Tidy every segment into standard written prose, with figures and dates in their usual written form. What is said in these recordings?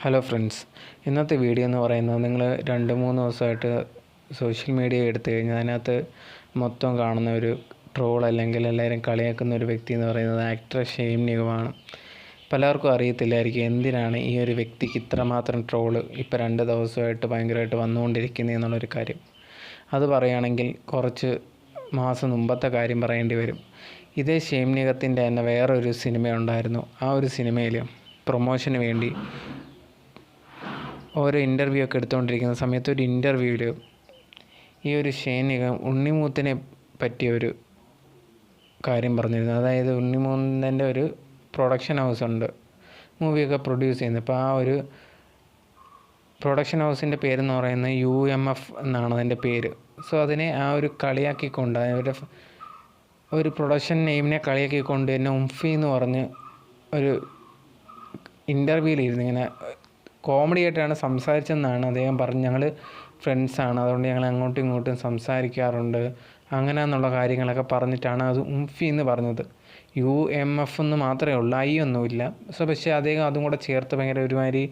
Hello friends, ഇന്നത്തെ video എന്ന് പറയുന്നത് നിങ്ങൾ 2-3 ദിവസമായിട്ട് സോഷ്യൽ മീഡിയ എടുത്തു കഴിഞ്ഞാൽ അതിനകത്ത് മൊത്തം കാണുന്ന ഒരു ട്രോൾ അല്ലെങ്കിൽ എല്ലാവരും കളിയാക്കുന്ന ഒരു വ്യക്തി എന്ന് പറയുന്നത് ആക്ടർ ഷെയ്ൻ നിഗമാണ്. പലർക്കും അറിയത്തില്ലായിരിക്കും എന്തിനാണ് ഈ ഒരു വ്യക്തിക്ക് ഇത്രമാത്രം ട്രോള് ഇപ്പോൾ 2 ദിവസമായിട്ട് ഭയങ്കരമായിട്ട് വന്നുകൊണ്ടിരിക്കുന്നത് എന്നുള്ളൊരു കാര്യം. അത് പറയുകയാണെങ്കിൽ കുറച്ച് മാസം മുമ്പത്തെ കാര്യം പറയേണ്ടി വരും. ഇതേ ഷെയ്ൻ നിഗത്തിൻ്റെ തന്നെ വേറൊരു സിനിമ ഉണ്ടായിരുന്നു. ആ ഒരു സിനിമയിൽ പ്രൊമോഷന് വേണ്ടി ഓരോ ഇൻ്റർവ്യൂ ഒക്കെ എടുത്തുകൊണ്ടിരിക്കുന്ന സമയത്ത് ഒരു ഇൻ്റർവ്യൂവിൽ ഈ ഒരു ഷെയ്ൻ നിഗം ഉണ്ണിമൂത്തിനെ പറ്റിയൊരു കാര്യം പറഞ്ഞിരുന്നു. അതായത് ഉണ്ണിമൂന്നൻ്റെ ഒരു പ്രൊഡക്ഷൻ ഹൗസ് ഉണ്ട്, മൂവിയൊക്കെ പ്രൊഡ്യൂസ് ചെയ്യുന്നത്. അപ്പോൾ ആ ഒരു പ്രൊഡക്ഷൻ ഹൗസിൻ്റെ പേരെന്ന് പറയുന്നത് UMF എന്നാണ് അതിൻ്റെ പേര്. സോ അതിനെ ആ ഒരു കളിയാക്കിക്കൊണ്ട് ഒരു പ്രൊഡക്ഷൻ നെയിമിനെ കളിയാക്കിക്കൊണ്ട് തന്നെ ഉംഫി എന്ന് പറഞ്ഞ് ഒരു ഇൻ്റർവ്യൂവിലിരുന്ന് ഇങ്ങനെ കോമഡി ആയിട്ടാണ് സംസാരിച്ചതെന്നാണ് അദ്ദേഹം പറഞ്ഞ്. ഞങ്ങൾ ഫ്രണ്ട്സാണ്, അതുകൊണ്ട് ഞങ്ങൾ അങ്ങോട്ടും ഇങ്ങോട്ടും സംസാരിക്കാറുണ്ട്, അങ്ങനെയെന്നുള്ള കാര്യങ്ങളൊക്കെ പറഞ്ഞിട്ടാണ് അത് ഉംഫി എന്ന് പറഞ്ഞത്. UMF എന്ന് മാത്രമേ ഉള്ളൂ, ഒന്നുമില്ല. സോ പക്ഷേ അദ്ദേഹം അതും കൂടെ ചേർത്ത് ഭയങ്കര ഒരുമാതിരി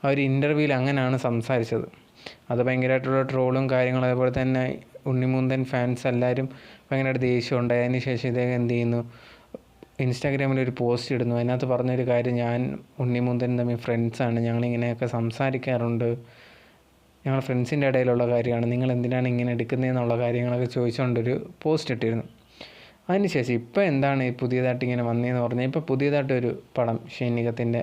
ആ ഒരു ഇൻ്റർവ്യൂവിൽ അങ്ങനെയാണ് സംസാരിച്ചത്. അത് ഭയങ്കരമായിട്ടുള്ള ട്രോളും കാര്യങ്ങളും, അതേപോലെ തന്നെ ഉണ്ണിമുന്തൻ ഫാൻസ് എല്ലാവരും ഭയങ്കരമായിട്ട് ദേഷ്യമുണ്ടായി. അതിന് ശേഷം ഇദ്ദേഹം എന്ത് ചെയ്യുന്നു, ഇൻസ്റ്റാഗ്രാമിൽ ഒരു പോസ്റ്റ് ഇടുന്നു. അതിനകത്ത് പറഞ്ഞൊരു കാര്യം, ഞാൻ ഉണ്ണിമുന്തൻ തമ്മിൽ ഫ്രണ്ട്സാണ്, ഞങ്ങളിങ്ങനെയൊക്കെ സംസാരിക്കാറുണ്ട്, ഞങ്ങൾ ഫ്രണ്ട്സിൻ്റെ ഇടയിലുള്ള കാര്യമാണ്, നിങ്ങൾ എന്തിനാണ് ഇങ്ങനെ എടുക്കുന്നതെന്നുള്ള കാര്യങ്ങളൊക്കെ ചോദിച്ചുകൊണ്ടൊരു പോസ്റ്റ് ഇട്ടിരുന്നു. അതിനുശേഷം ഇപ്പോൾ എന്താണ് പുതിയതായിട്ട് ഇങ്ങനെ വന്നതെന്ന് പറഞ്ഞാൽ, ഇപ്പോൾ പുതിയതായിട്ടൊരു പടം ഷെയ്ൻ നിഗത്തിൻ്റെ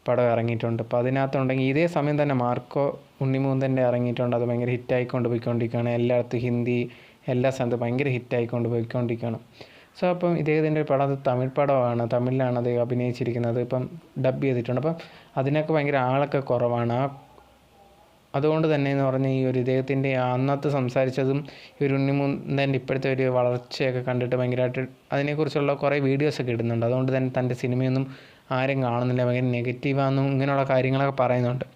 പടം ഇറങ്ങിയിട്ടുണ്ട്. അപ്പോൾ അതിനകത്തുണ്ടെങ്കിൽ ഇതേ സമയം തന്നെ മാർക്കോ ഉണ്ണിമൂന്തൻ്റെ ഇറങ്ങിയിട്ടുണ്ട്. അത് ഭയങ്കര ഹിറ്റായിക്കൊണ്ട് പോയിക്കൊണ്ടിരിക്കുകയാണ്. എല്ലായിടത്തും ഹിന്ദി എല്ലാ സ്ഥലത്തും ഭയങ്കര ഹിറ്റായിക്കൊണ്ട് പോയിക്കൊണ്ടിരിക്കുകയാണ്. സോ അപ്പം ഇദ്ദേഹത്തിൻ്റെ പടം അത് തമിഴ് പടമാണ്, തമിഴിലാണ് അദ്ദേഹം അഭിനയിച്ചിരിക്കുന്നത്. ഇപ്പം ഡബ് ചെയ്തിട്ടുണ്ട്. അപ്പം അതിനൊക്കെ ഭയങ്കര ആളൊക്കെ കുറവാണ്. അതുകൊണ്ട് തന്നെ എന്ന് പറഞ്ഞാൽ ഈ ഒരു ഇദ്ദേഹത്തിൻ്റെ അന്നത്തെ സംസാരിച്ചതും ഈ ഒരു ഉണ്ണിമുന്തൻ്റെ ഇപ്പോഴത്തെ ഒരു വളർച്ചയൊക്കെ കണ്ടിട്ട് ഭയങ്കരമായിട്ട് അതിനെക്കുറിച്ചുള്ള കുറേ വീഡിയോസൊക്കെ ഇടുന്നുണ്ട്. അതുകൊണ്ട് തന്നെ തൻ്റെ സിനിമയൊന്നും ആരും കാണുന്നില്ല, ഭയങ്കര നെഗറ്റീവാണെന്നും ഇങ്ങനെയുള്ള കാര്യങ്ങളൊക്കെ പറയുന്നുണ്ട്.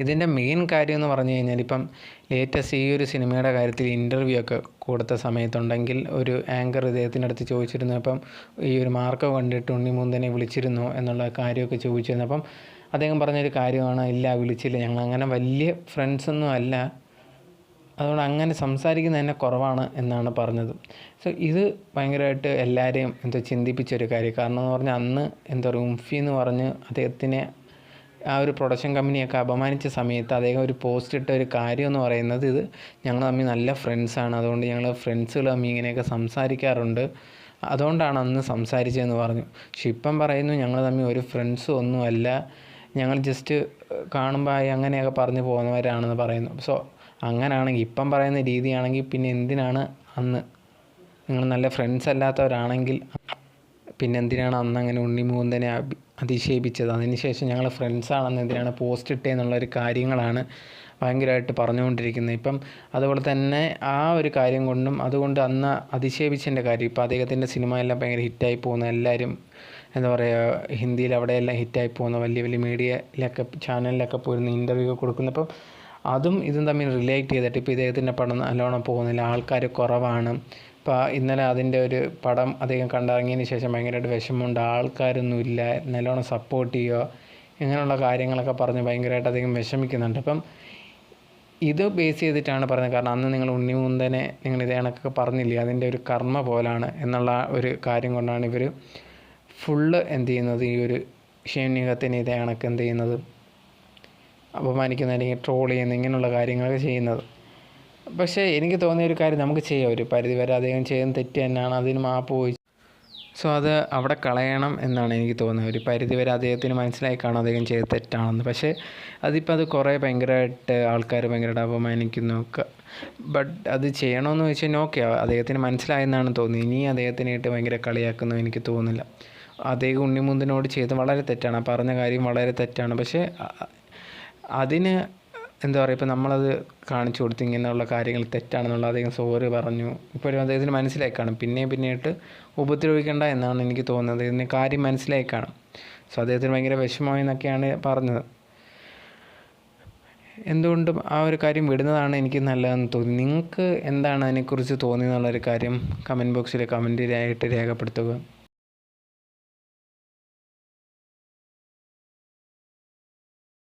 ഇതിൻ്റെ മെയിൻ കാര്യം എന്ന് പറഞ്ഞു കഴിഞ്ഞാൽ, ഇപ്പം ലേറ്റസ്റ്റ് ഈ ഒരു സിനിമയുടെ കാര്യത്തിൽ ഇൻ്റർവ്യൂ ഒക്കെ കൊടുത്ത സമയത്തുണ്ടെങ്കിൽ ഒരു ആങ്കർ ഇദ്ദേഹത്തിൻ്റെ അടുത്ത് ചോദിച്ചിരുന്നു, അപ്പം ഈ ഒരു മാർക്കോ കണ്ടിട്ട് ഉണ്ണിമുന്തനെ വിളിച്ചിരുന്നോ എന്നുള്ള കാര്യമൊക്കെ ചോദിച്ചിരുന്നു. അപ്പം അദ്ദേഹം പറഞ്ഞൊരു കാര്യമാണ്, ഇല്ല വിളിച്ചില്ല, ഞങ്ങൾ അങ്ങനെ വലിയ ഫ്രണ്ട്സൊന്നും അല്ല, അതുകൊണ്ട് അങ്ങനെ സംസാരിക്കുന്നത് തന്നെ കുറവാണ് എന്നാണ് പറഞ്ഞത്. സോ ഇത് ഭയങ്കരമായിട്ട് എല്ലാവരെയും ചിന്തിപ്പിച്ചൊരു കാര്യം. കാരണം എന്ന് പറഞ്ഞാൽ അന്ന് ഉംഫി എന്ന് പറഞ്ഞ് അദ്ദേഹത്തിനെ ആ ഒരു പ്രൊഡക്ഷൻ കമ്പനിയൊക്കെ അപമാനിച്ച സമയത്ത് അദ്ദേഹം ഒരു പോസ്റ്റ് ഇട്ട ഒരു കാര്യം എന്ന് പറയുന്നത്, ഇത് ഞങ്ങൾ തമ്മിൽ നല്ല ഫ്രണ്ട്സാണ്, അതുകൊണ്ട് ഞങ്ങൾ ഫ്രണ്ട്സുകൾ തമ്മിൽ ഇങ്ങനെയൊക്കെ സംസാരിക്കാറുണ്ട്, അതുകൊണ്ടാണ് അന്ന് സംസാരിച്ചതെന്ന് പറഞ്ഞു. പക്ഷെ ഇപ്പം പറയുന്നു ഞങ്ങൾ തമ്മിൽ ഒരു ഫ്രണ്ട്സും ഒന്നുമല്ല, ഞങ്ങൾ ജസ്റ്റ് കാണുമ്പോൾ അങ്ങനെയൊക്കെ പറഞ്ഞു പോകുന്നവരാണെന്ന് പറയുന്നു. സോ അങ്ങനെയാണെങ്കിൽ ഇപ്പം പറയുന്ന രീതിയാണെങ്കിൽ പിന്നെ എന്തിനാണ് അന്ന്, നിങ്ങൾ നല്ല ഫ്രണ്ട്സ് അല്ലാത്തവരാണെങ്കിൽ പിന്നെ എന്തിനാണ് അന്ന് അങ്ങനെ ഉണ്ണിമുന്തനെ അധിക്ഷേപിച്ചത്? അതിനുശേഷം ഞങ്ങൾ ഫ്രണ്ട്സാണെന്ന് എന്തിനാണ് പോസ്റ്റ് ഇട്ടതെന്നുള്ളൊരു കാര്യങ്ങളാണ് ഭയങ്കരമായിട്ട് പറഞ്ഞുകൊണ്ടിരിക്കുന്നത്. ഇപ്പം അതുപോലെ തന്നെ ആ ഒരു കാര്യം കൊണ്ടും, അതുകൊണ്ട് അന്ന് അധിക്ഷേപിച്ചതിൻ്റെ കാര്യം, ഇപ്പോൾ അദ്ദേഹത്തിൻ്റെ സിനിമ എല്ലാം ഭയങ്കര ഹിറ്റായി പോകുന്ന, എല്ലാവരും ഹിന്ദിയിൽ അവിടെയെല്ലാം ഹിറ്റായി പോകുന്ന, വലിയ വലിയ മീഡിയയിലൊക്കെ ചാനലിലൊക്കെ പോയിരുന്ന ഇൻ്റർവ്യൂ കൊടുക്കുന്നു. അപ്പം അതും ഇതും തമ്മിൽ റിലേറ്റ് ചെയ്തിട്ട് ഇപ്പോൾ ഇദ്ദേഹത്തിൻ്റെ പടം നല്ലോണം പോകുന്നില്ല, ആൾക്കാർ കുറവാണ്. ഇപ്പോൾ ഇന്നലെ അതിൻ്റെ ഒരു പടം അദ്ദേഹം കണ്ടിറങ്ങിയതിന് ശേഷം ഭയങ്കരമായിട്ട് വിഷമമുണ്ട്, ആൾക്കാരൊന്നുമില്ല, നല്ലോണം സപ്പോർട്ട് ചെയ്യുക, ഇങ്ങനെയുള്ള കാര്യങ്ങളൊക്കെ പറഞ്ഞ് ഭയങ്കരമായിട്ട് അദ്ദേഹം വിഷമിക്കുന്നുണ്ട്. അപ്പം ഇത് ബേസ് ചെയ്തിട്ടാണ് പറഞ്ഞത്. കാരണം അന്ന് നിങ്ങൾ ഉണ്ണിമുന്തനെ നിങ്ങൾ ഇതേ കണക്കൊക്കെ പറഞ്ഞില്ലേ, അതിൻ്റെ ഒരു കർമ്മ പോലാണ് എന്നുള്ള ഒരു കാര്യം കൊണ്ടാണ് ഇവർ ഫുള്ള് ചെയ്യുന്നത്, ഈ ഒരു ഷെയ്ൻ നിഗത്തിനെ ഇതേ കണക്ക് ചെയ്യുന്നത്, അപമാനിക്കുന്ന അല്ലെങ്കിൽ ട്രോൾ ചെയ്യുന്ന ഇങ്ങനെയുള്ള കാര്യങ്ങളൊക്കെ ചെയ്യുന്നത്. പക്ഷേ എനിക്ക് തോന്നിയൊരു കാര്യം, നമുക്ക് ചെയ്യാം, ഒരു പരിധി വരെ അദ്ദേഹം ചെയ്യുന്ന തെറ്റ് തന്നെയാണ്, അതിന് മാപ്പ് പോയി. സോ അത് അവിടെ കളയണം എന്നാണ് എനിക്ക് തോന്നുന്നത്. ഒരു പരിധി വരെ അദ്ദേഹത്തിന് മനസ്സിലായി കാണും അദ്ദേഹം ചെയ്ത് തെറ്റാണെന്ന്. പക്ഷേ അതിപ്പോൾ അത് കുറേ ഭയങ്കരമായിട്ട് ആൾക്കാർ ഭയങ്കരമായിട്ട് അപമാനിക്കുന്നു. ബട്ട് അത് ചെയ്യണമെന്ന് വെച്ച് കഴിഞ്ഞാൽ ഓക്കെ, അദ്ദേഹത്തിന് മനസ്സിലായെന്നാണ് തോന്നുന്നത്. ഇനി അദ്ദേഹത്തിനായിട്ട് ഭയങ്കര കളിയാക്കുന്നു എനിക്ക് തോന്നുന്നില്ല. അദ്ദേഹം ഉണ്ണിമുന്തനോട് ചെയ്ത് വളരെ തെറ്റാണ്, പറഞ്ഞ കാര്യം വളരെ തെറ്റാണ്. പക്ഷേ അതിന് ഇപ്പോൾ നമ്മളത് കാണിച്ചു കൊടുത്ത് ഇങ്ങനെയുള്ള കാര്യങ്ങൾ തെറ്റാണെന്നുള്ള അദ്ദേഹം സോറി പറഞ്ഞു. ഇപ്പോഴും അദ്ദേഹത്തിന് മനസ്സിലായി കാണും, പിന്നെയായിട്ട് ഉപദ്രവിക്കേണ്ട എന്നാണ് എനിക്ക് തോന്നുന്നത്. ഇതിന് കാര്യം മനസ്സിലായി കാണും. സോ അദ്ദേഹത്തിന് ഭയങ്കര വിഷമമായി എന്നൊക്കെയാണ് പറഞ്ഞത്. എന്തുകൊണ്ടും ആ ഒരു കാര്യം വിടുന്നതാണ് എനിക്ക് നല്ലതെന്ന് തോന്നി. നിങ്ങൾക്ക് എന്താണ് അതിനെക്കുറിച്ച് തോന്നിയെന്നുള്ളൊരു കാര്യം കമൻറ്റ് ബോക്സിൽ കമൻറ്റിലായിട്ട് രേഖപ്പെടുത്തുക.